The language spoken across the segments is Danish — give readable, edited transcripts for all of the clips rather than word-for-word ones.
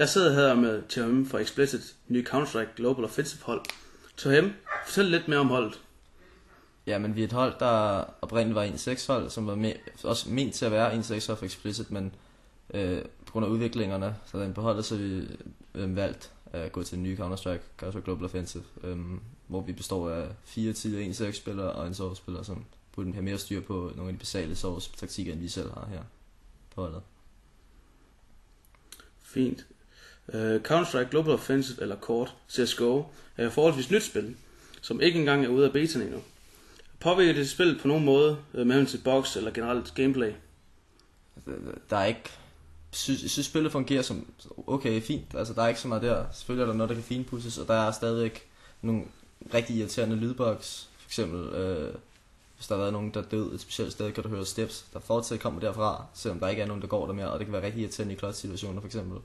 Jeg sidder her med THM fra Explicit nye Counter-Strike Global Offensive hold. THM, fortæl lidt mere om holdet. Ja, men vi er et hold, der oprindeligt var 1-6 hold, som var også ment til at være 1-6 hold for Explicit, men på grund af udviklingerne, så den på holdet, så vi valgt at gå til den nye Counter-Strike Global Offensive, hvor vi består af 4 tidligere 1-6 spillere og en Source-spiller, som burde have mere styr på nogle af de basale Source-taktikker, end vi selv har her på holdet. Fint. Counter-Strike Global Offensive, eller kort CSGO, er et forholdsvis nyt spil, som ikke engang er ude af betaen endnu. Påvirker det spillet på nogen måde med hensyn til box eller generelt gameplay? Der er ikke... Jeg synes spillet fungerer som okay, fint. Altså der er ikke så meget der. Selvfølgelig er der noget, der kan finpudses, og der er stadig nogle rigtig irriterende lydboks. For eksempel, hvis der har været nogen, der død et specielt sted, kan du høre steps, der fortsat kommer derfra, selvom der ikke er nogen, der går der mere, og det kan være rigtig irriterende i clutch-situationer, for eksempel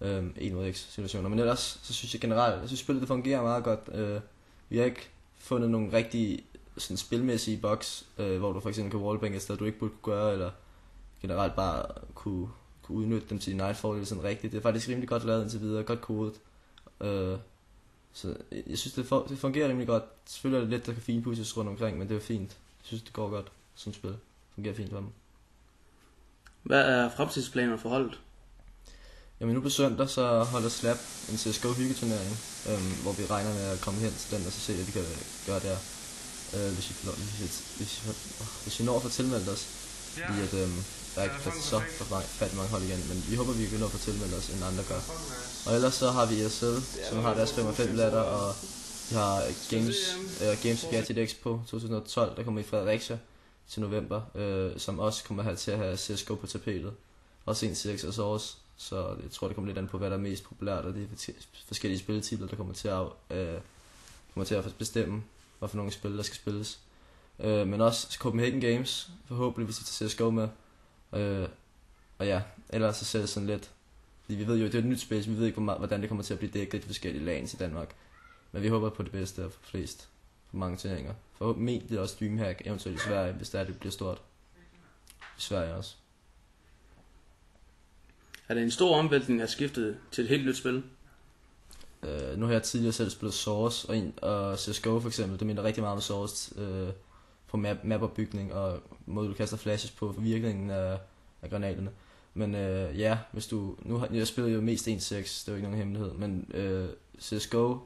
1 mod x situationer. Men ellers, så synes jeg generelt, jeg synes spillet det fungerer meget godt. Vi har ikke fundet nogle rigtig sådan spilmæssige bugs, hvor du for eksempel kan wallbang et sted, du ikke burde kunne gøre, eller generelt bare kunne udnytte dem til din egen fordel sådan rigtigt. Det er faktisk rimelig godt lavet indtil videre, godt kodet. Så jeg synes det fungerer rimelig godt. Selvfølgelig er det lidt, der kan finpudses rundt omkring, men det er fint. Jeg synes det går godt som spil. Det fungerer fint for dem. Hvad er fremtidsplanerne for holdet? Jamen nu på søndag så holder Slap en CSGO hyggeturnering, hvor vi regner med at komme hen til den og så se, at vi kan gøre der, hvis vi når at få tilmeldt os. Fordi at der er ikke så mange hold igen, men vi håber, vi kan nå at få tilmeldt os, end andre gør. Og ellers så har vi ESL, som har deres 5-5 latter, og vi har Games of Gadget Expo 2012, der kommer i Fredericia til november, som også kommer til at have CSGO på tapetet. Også en CX og Source, så jeg tror, det kommer lidt an på, hvad der er mest populært, og det er forskellige spilletitler, der kommer til at bestemme, hvad for nogle spil, der skal spilles. Men også Copenhagen Games, forhåbentlig hvis vi tager CSGO med. Og ja, ellers så ser det sådan lidt, fordi vi ved jo, det er et nyt spil, så vi ved ikke, hvordan det kommer til at blive dækket i de forskellige lanes i Danmark. Men vi håber på det bedste for flest, for mange turneringer. Forhåbentlig det er også Dreamhack, eventuelt i Sverige, hvis det bliver stort. I Sverige også. Er det en stor omvæltning at skifte til et helt nyt spil? Nu har jeg tidligere selv spillet Source og CSGO for eksempel. Det minder rigtig meget om Source på mapopbygning og måde du kaster flashes på for virkningen af granaterne. Men ja, jeg spiller jo mest 1-6, det er jo ikke nogen hemmelighed. Men CSGO,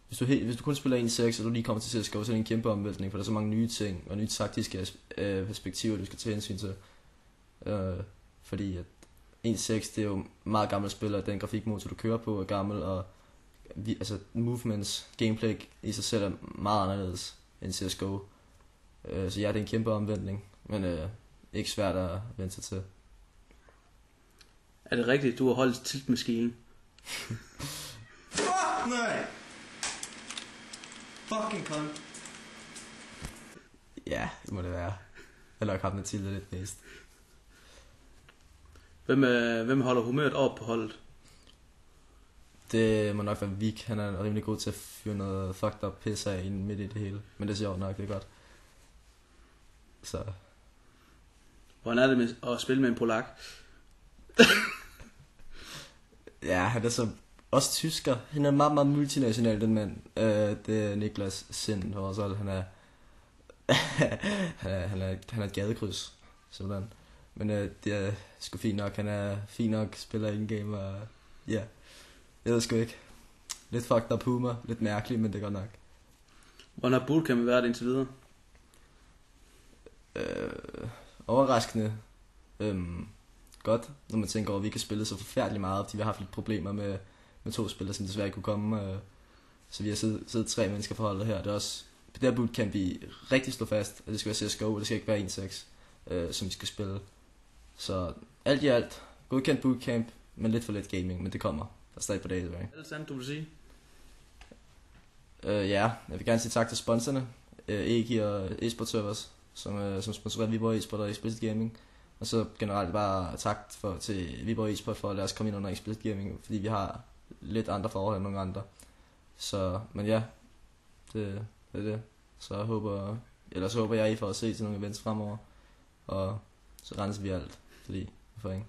hvis du kun spiller 1-6 og du lige kommer til CSGO, så er det en kæmpe omvæltning, for der er så mange nye ting og nye taktiske perspektiver du skal tage hensyn til. Fordi at 1.6 det er jo meget gammelt spil, og den grafikmotor du kører på er gammel, og altså movements, gameplay i sig selv er meget anderledes end CSGO. Så ja, det er en kæmpe omvendning, men ikke svært at vende sig til. Er det rigtigt, du har holdt tiltmaskinen? Fuck nej! Fucking cunt. Ja, det må det være. Jeg har nok haft Mathilde lidt mest. Hvem holder humøret op på holdet? Det må nok være Vik. Han er rimelig god til at fyre noget fucked up piss af midt i det hele. Men det er sjovt nok, det er godt. Så. Hvordan er det med at spille med en polak? Ja, han er så også tysker. Han er meget, meget multinational, den mand. Det er Niklas Sind, og så han er han er et gadekryds, sådan. Men det er sgu fint nok. Han er fint nok, spiller in-game, og ja, jeg ved sgu ikke. Lidt fucked up humor, lidt mærkelig, men det er godt nok. Hvordan har bootcamp været indtil videre? Overraskende godt, når man tænker over, at vi kan spille så forfærdeligt meget, fordi vi har haft lidt problemer med 2 spillere, som desværre ikke kunne komme. Så vi har siddet 3 mennesker for holdet her. Det er også på det her bootcamp, vi rigtig slår fast, at det skal være CSGO, og det skal ikke være 1-6, som vi skal spille. Så alt i alt, godkendt bootcamp, men lidt for lidt gaming, men det kommer. Der er stadig på dagen tilbage. Er det sandt, du vil sige? Ja, jeg vil gerne sige tak til sponsorerne, EGI og eSport Servers, som sponsorerer Viborg eSport og Explicit Gaming. Og så generelt bare tak til Viborg eSport for at lade os komme ind under Explicit Gaming, fordi vi har lidt andre forhold end nogle andre. Så, men ja, det er det. Så håber jeg, I får at se til nogle events fremover. Og så renser vi alt, fordi vi får ingen.